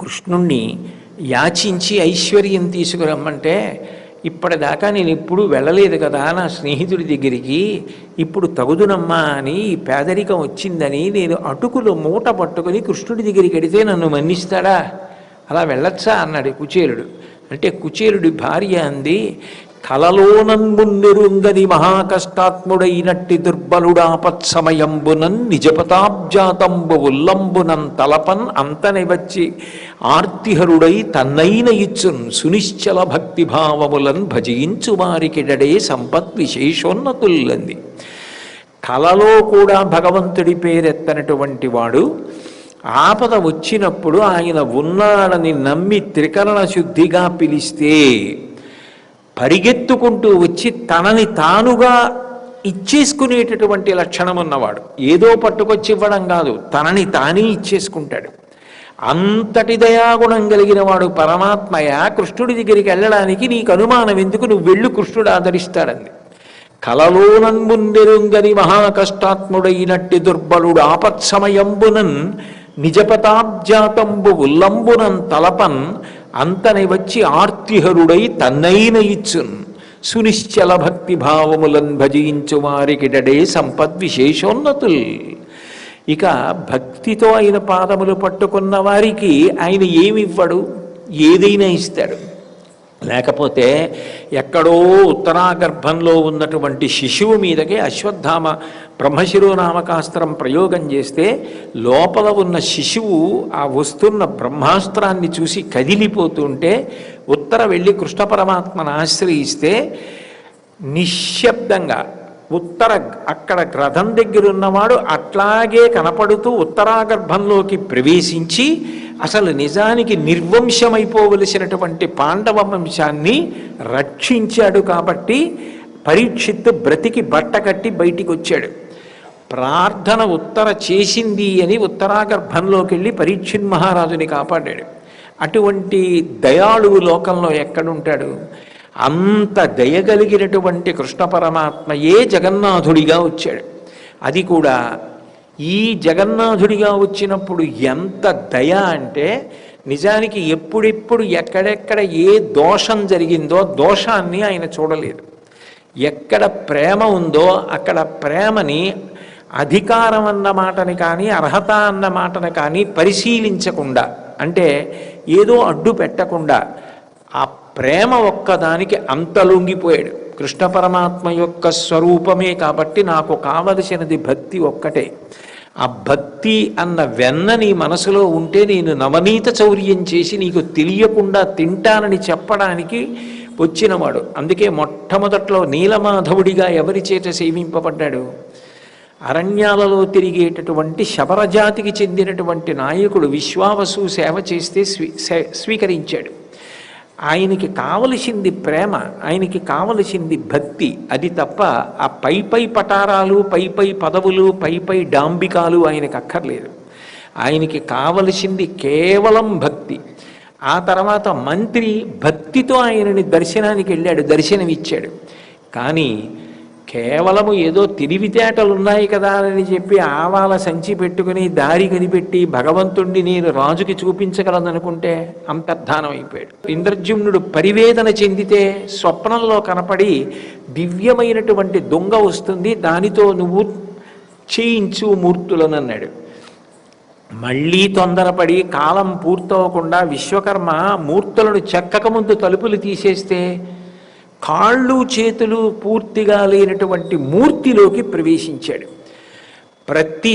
కృష్ణుణ్ణి యాచించి ఐశ్వర్యం తీసుకురమ్మంటే ఇప్పటిదాకా నేను ఎప్పుడు వెళ్ళలేదు కదా నా స్నేహితుడి దగ్గరికి, ఇప్పుడు తగుదునమ్మా అని పేదరికం వచ్చిందని నేను అటుకులు మూట పట్టుకుని కృష్ణుడి దగ్గరికి వెడితే నన్ను మన్నిస్తాడా? అలా వెళ్ళొచ్చా అన్నాడు కుచేలుడు. అంటే కుచేలుడి భార్య అంది, కలలోనన్మున్నెరుంగని మహాకష్టాత్ముడైనట్టి దుర్బలుడాపత్సమయంబునన్ నిజపతాబ్జాతంబు ఉల్లంబునం తలపన్ అంతని వచ్చి ఆర్తిహరుడై తన్నైన ఇచ్చున్ సునిశ్చల భక్తిభావములన్ భజించు వారికిడడే సంపత్ విశేషోన్నతుల్లంది. కలలో కూడా భగవంతుడి పేరెత్తనటువంటి వాడు ఆపద వచ్చినప్పుడు ఆయన ఉన్నాడని నమ్మి త్రికరణ శుద్ధిగా పిలిస్తే పరిగెత్తుకుంటూ వచ్చి తనని తానుగా ఇచ్చేసుకునేటటువంటి లక్షణం ఉన్నవాడు. ఏదో పట్టుకొచ్చి ఇవ్వడం కాదు, తనని తానే ఇచ్చేసుకుంటాడు. అంతటి దయాగుణం కలిగిన వాడు పరమాత్మయ. కృష్ణుడి దగ్గరికి వెళ్ళడానికి నీకు అనుమానం ఎందుకు? నువ్వు వెళ్ళు, కృష్ణుడు ఆదరిస్తాడంది. కలలోనన్ముందెరుంగని మహాకష్టాత్ముడైనట్టి దుర్బలుడు ఆపత్సమయంబునన్ నిజపతాబ్జాతంబు ఉల్లంబునం తలపన్ అంతని వచ్చి ఆర్తిహరుడై తన్నైన ఇచ్చున్ సునిశ్చల భక్తి భావములన్ భజించు వారికిడడే సంపద్ విశేషోన్నతుల్. ఇక భక్తితో ఆయన పాదములు పట్టుకున్న వారికి ఆయన ఏమివ్వడు? ఏదైనా ఇస్తాడు. లేకపోతే ఎక్కడో ఉత్తరాగర్భంలో ఉన్నటువంటి శిశువు మీదకి అశ్వత్థామ బ్రహ్మశిరోనామకాస్త్రం ప్రయోగం చేస్తే లోపల ఉన్న శిశువు ఆ వస్తున్న బ్రహ్మాస్త్రాన్ని చూసి కదిలిపోతుంటే ఉత్తర వెళ్ళి కృష్ణ పరమాత్మను ఆశ్రయిస్తే నిశ్శబ్దంగా ఉత్తర అక్కడ రథం దగ్గర ఉన్నవాడు అట్లాగే కనపడుతూ ఉత్తరాగర్భంలోకి ప్రవేశించి అసలు నిజానికి నిర్వంశమైపోవలసినటువంటి పాండవ వంశాన్ని రక్షించాడు. కాబట్టి పరీక్షిత్తు బ్రతికి బట్ట కట్టి బయటికి వచ్చాడు. ప్రార్థన ఉత్తర చేసింది అని ఉత్తరాగర్భంలోకి వెళ్ళి పరీక్షిత్ మహారాజుని కాపాడాడు. అటువంటి దయాళువు లోకంలో ఎక్కడుంటాడు? అంత దయగలిగినటువంటి కృష్ణ పరమాత్మయే జగన్నాథుడిగా వచ్చాడు. అది కూడా ఈ జగన్నాథుడిగా వచ్చినప్పుడు ఎంత దయ అంటే నిజానికి ఎప్పుడెప్పుడు ఎక్కడెక్కడ ఏ దోషం జరిగిందో దోషాన్ని ఆయన చూడలేదు. ఎక్కడ ప్రేమ ఉందో అక్కడ ప్రేమని అధికారం అన్న మాటని కానీ అర్హత అన్న మాటని కానీ పరిశీలించకుండా, అంటే ఏదో అడ్డు పెట్టకుండా ఆ ప్రేమ ఒక్కదానికి అంత లొంగిపోయాడు. కృష్ణ పరమాత్మ యొక్క స్వరూపమే కాబట్టి నాకు కావలసినది భక్తి ఒక్కటే. ఆ భక్తి అన్న వెన్న నీ మనసులో ఉంటే నేను నవనీత చౌర్యం చేసి నీకు తెలియకుండా తింటానని చెప్పడానికి వచ్చినవాడు. అందుకే మొట్టమొదట్లో నీలమాధవుడిగా ఎవరి చేత సేవింపబడ్డాడు? అరణ్యాలలో తిరిగేటటువంటి శబరజాతికి చెందినటువంటి నాయకుడు విశ్వావసు సేవ చేస్తే స్వీకరించాడు. ఆయనకి కావలసింది ప్రేమ, ఆయనకి కావలసింది భక్తి. అది తప్ప ఆ పై పటారాలు, పై పదవులు, పై డాంబికాలు ఆయనకు అక్కర్లేదు. ఆయనకి కావలసింది కేవలం భక్తి. ఆ తర్వాత మంత్రి భక్తితో ఆయనని దర్శనానికి వెళ్ళాడు, దర్శనమిచ్చాడు. కానీ కేవలము ఏదో తెలివితేటలు ఉన్నాయి కదా అని చెప్పి ఆవాల సంచి పెట్టుకుని దారి కనిపెట్టి భగవంతుణ్ణి నేను రాజుకి చూపించగలననుకుంటే అంతర్ధానం అయిపోయాడు. ఇంద్రజుమ్నుడు పరివేదన చెందితే స్వప్నంలో కనపడి దివ్యమైనటువంటి దొంగ వస్తుంది, దానితో నువ్వు చేయించు మూర్తులను అన్నాడు. మళ్ళీ తొందరపడి కాలం పూర్తవకుండా విశ్వకర్మ మూర్తులను చెక్కక ముందు తలుపులు తీసేస్తే కాళ్ళు చేతులు పూర్తిగా లేనటువంటి మూర్తిలోకి ప్రవేశించాడు. ప్రతి